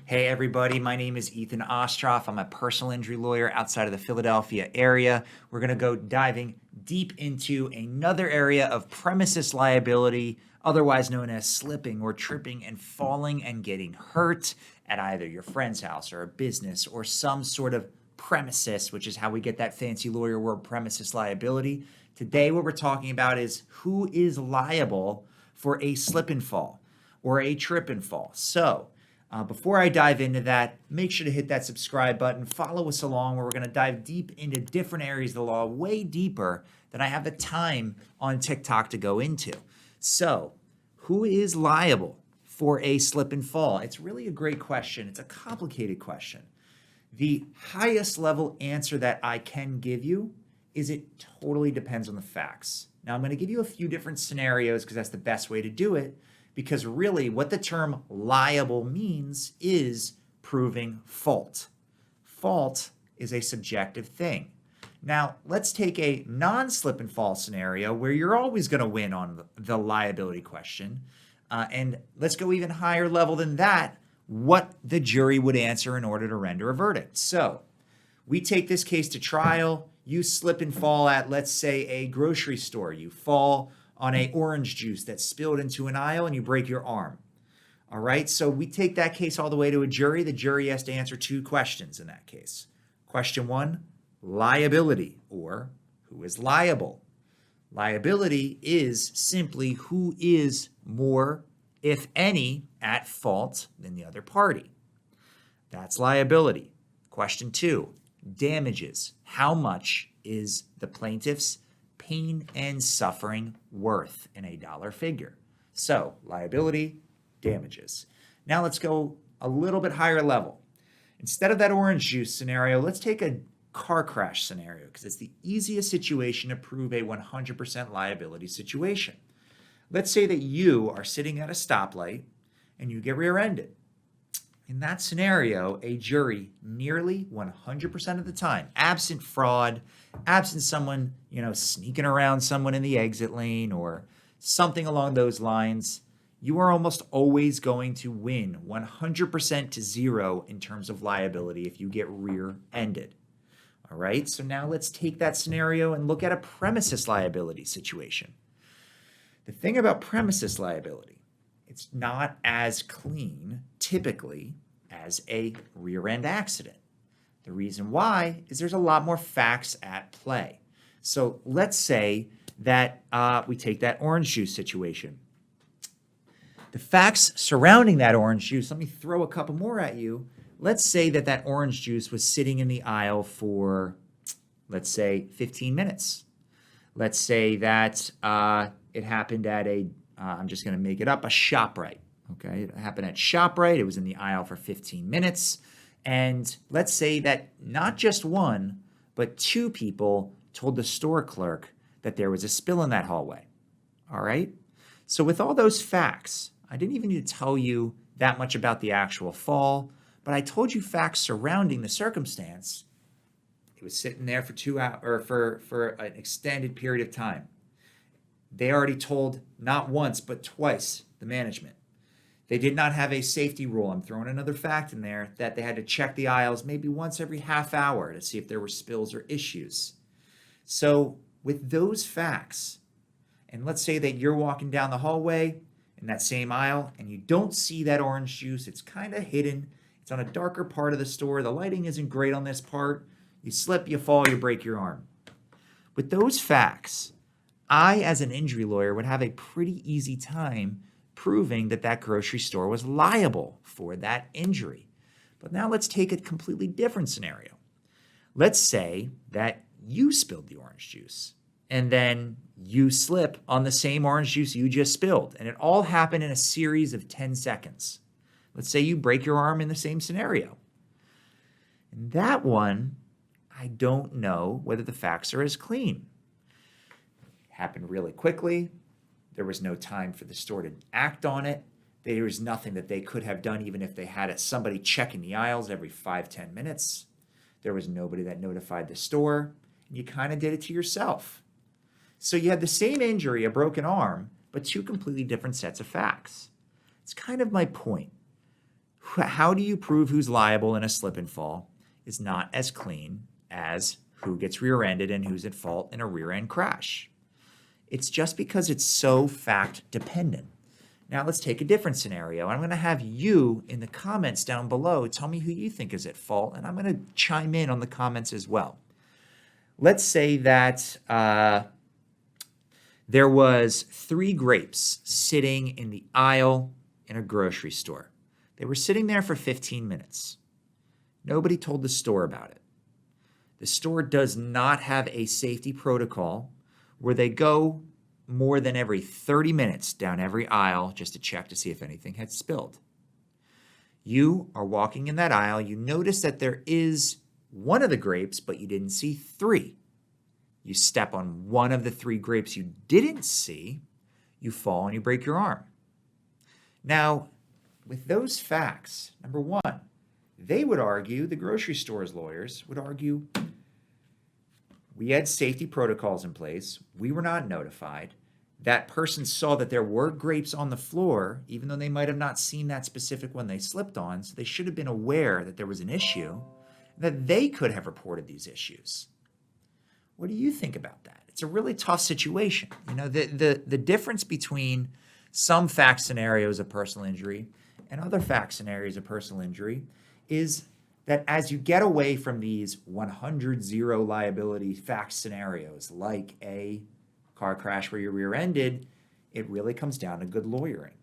Hey everybody, my name is Ethen Ostroff. I'm a personal injury lawyer outside of the Philadelphia area. We're going to go diving deep into another area of premises liability, otherwise known as slipping or tripping and falling and getting hurt at either your friend's house or a business or some sort of premises, which is how we get that fancy lawyer word, premises liability. Today, what we're talking about is who is liable for a slip and fall or a trip and fall. Before I dive into that, make sure to hit that subscribe button. Follow us along where we're going to dive deep into different areas of the law, way deeper than I have the time on TikTok to go into. So, who is liable for a slip and fall? It's really a great question. It's a complicated question. The highest level answer that I can give you is it totally depends on the facts. Now, I'm going to give you a few different scenarios because that's the best way to do it. Because really what the term liable means is proving fault. Fault is a subjective thing. Now, let's take a non-slip and fall scenario where you're always going to win on the liability question. And let's go even higher level than that, what the jury would answer in order to render a verdict. So we take this case to trial. You slip and fall at, let's say, a grocery store. You fall on a orange juice that spilled into an aisle and you break your arm. All right, so we take that case all the way to a jury. The jury has to answer two questions in that case. Question one, liability, or who is liable? Liability is simply who is more, if any, at fault than the other party. That's liability. Question two, damages. How much is the plaintiff's pain and suffering worth in a dollar figure? So liability, damages. Now let's go a little bit higher level. Instead of that orange juice scenario, let's take a car crash scenario because it's the easiest situation to prove a 100% liability situation. Let's say that you are sitting at a stoplight and you get rear-ended. In that scenario, a jury nearly 100% of the time, absent fraud, absent someone, sneaking around someone in the exit lane or something along those lines, you are almost always going to win 100% to zero in terms of liability if you get rear-ended. All right, so now let's take that scenario and look at a premises liability situation. The thing about premises liability, it's not as clean, typically, as a rear-end accident. The reason why is there's a lot more facts at play. So let's say that we take that orange juice situation. The facts surrounding that orange juice, let me throw a couple more at you. Let's say that that orange juice was sitting in the aisle for, let's say, 15 minutes. Let's say that it happened at I'm just going to make it up, a ShopRite. Okay, it happened at ShopRite. It was in the aisle for 15 minutes. And let's say that not just one, but two people told the store clerk that there was a spill in that hallway. All right? So with all those facts, I didn't even need to tell you that much about the actual fall, but I told you facts surrounding the circumstance. It was sitting there for 2 hours or for an extended period of time. They already told not once, but twice the management. They did not have a safety rule. I'm throwing another fact in there that they had to check the aisles maybe once every half hour to see if there were spills or issues. So with those facts, and let's say that you're walking down the hallway in that same aisle and you don't see that orange juice, it's kind of hidden. It's on a darker part of the store. The lighting isn't great on this part. You slip, you fall, you break your arm. With those facts, I, as an injury lawyer, would have a pretty easy time proving that that grocery store was liable for that injury. But now let's take a completely different scenario. Let's say that you spilled the orange juice and then you slip on the same orange juice you just spilled, and it all happened in a series of 10 seconds. Let's say you break your arm in the same scenario. In that one, I don't know whether the facts are as clean. It happened really quickly. There was no time for the store to act on it. There was nothing that they could have done even if they had somebody checking the aisles every 5-10 minutes. There was nobody that notified the store. And you kind of did it to yourself. So you had the same injury, a broken arm, but two completely different sets of facts. It's kind of my point. how do you prove who's liable in a slip and fall is not as clean as who gets rear-ended and who's at fault in a rear-end crash. It's just because it's so fact-dependent. Now let's take a different scenario. I'm going to have you in the comments down below tell me who you think is at fault, and I'm going to chime in on the comments as well. Let's say that there was 3 grapes sitting in the aisle in a grocery store. They were sitting there for 15 minutes. Nobody told the store about it. The store does not have a safety protocol where they go more than every 30 minutes down every aisle just to check to see if anything had spilled. You are walking in that aisle. You notice that there is one of the grapes, but you didn't see 3. You step on one of the 3 grapes you didn't see, you fall and you break your arm. Now, with those facts, number one, they would argue, the grocery store's lawyers would argue, we had safety protocols in place. We were not notified. That person saw that there were grapes on the floor, even though they might have not seen that specific one they slipped on. So they should have been aware that there was an issue, that they could have reported these issues. What do you think about that? It's a really tough situation. You know, the difference between some fact scenarios of personal injury and other fact scenarios of personal injury is that as you get away from these 100-0 liability fact scenarios, like a car crash where you're rear-ended, it really comes down to good lawyering.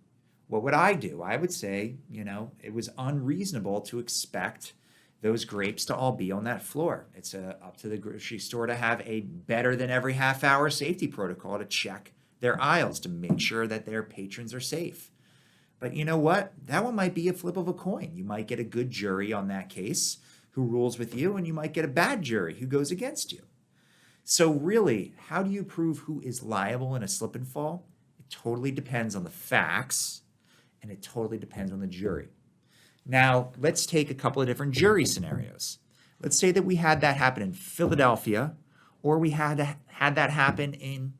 What would I do? I would say, you know, it was unreasonable to expect those grapes to all be on that floor. It's up to the grocery store to have a better than every half-hour safety protocol to check their aisles to make sure that their patrons are safe. But you know what? That one might be a flip of a coin. You might get a good jury on that case who rules with you, and you might get a bad jury who goes against you. So really, how do you prove who is liable in a slip and fall? It totally depends on the facts, and it totally depends on the jury. Now, let's take a couple of different jury scenarios. Let's say that we had that happen in Philadelphia, or we had that happen in,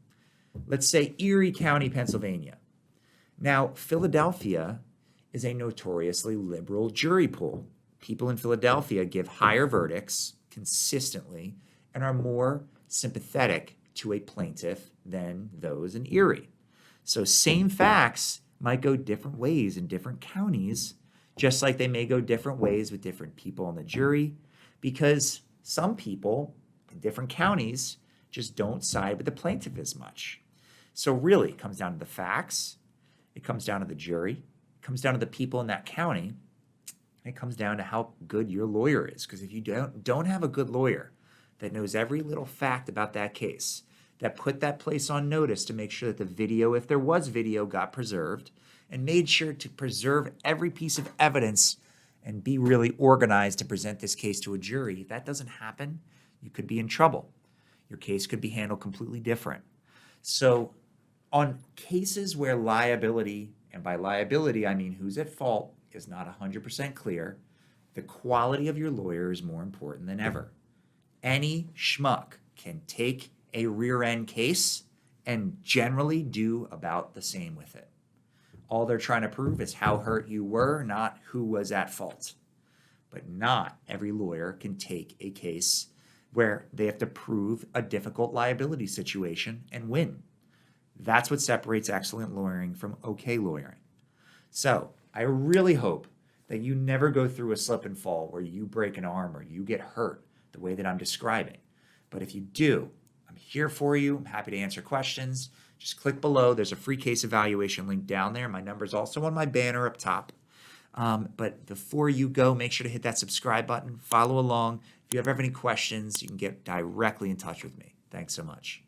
let's say, Erie County, Pennsylvania. Now, Philadelphia is a notoriously liberal jury pool. People in Philadelphia give higher verdicts consistently and are more sympathetic to a plaintiff than those in Erie. So same facts might go different ways in different counties, just like they may go different ways with different people on the jury, because some people in different counties just don't side with the plaintiff as much. So really, it comes down to the facts. It comes down to the jury. It comes down to the people in that county. And it comes down to how good your lawyer is. Because if you don't have a good lawyer that knows every little fact about that case, that put that place on notice to make sure that the video, if there was video, got preserved, and made sure to preserve every piece of evidence and be really organized to present this case to a jury, if that doesn't happen, you could be in trouble. Your case could be handled completely different. So on cases where liability, and by liability I mean who's at fault, is not 100% clear, the quality of your lawyer is more important than ever. Any schmuck can take a rear-end case and generally do about the same with it. All they're trying to prove is how hurt you were, not who was at fault. But not every lawyer can take a case where they have to prove a difficult liability situation and win. That's what separates excellent lawyering from okay lawyering. So I really hope that you never go through a slip and fall where you break an arm or you get hurt the way that I'm describing. But if you do, I'm here for you. I'm happy to answer questions. Just click below. There's a free case evaluation link down there. My number is also on my banner up top. But before you go, make sure to hit that subscribe button. Follow along. If you ever have any questions, you can get directly in touch with me. Thanks so much.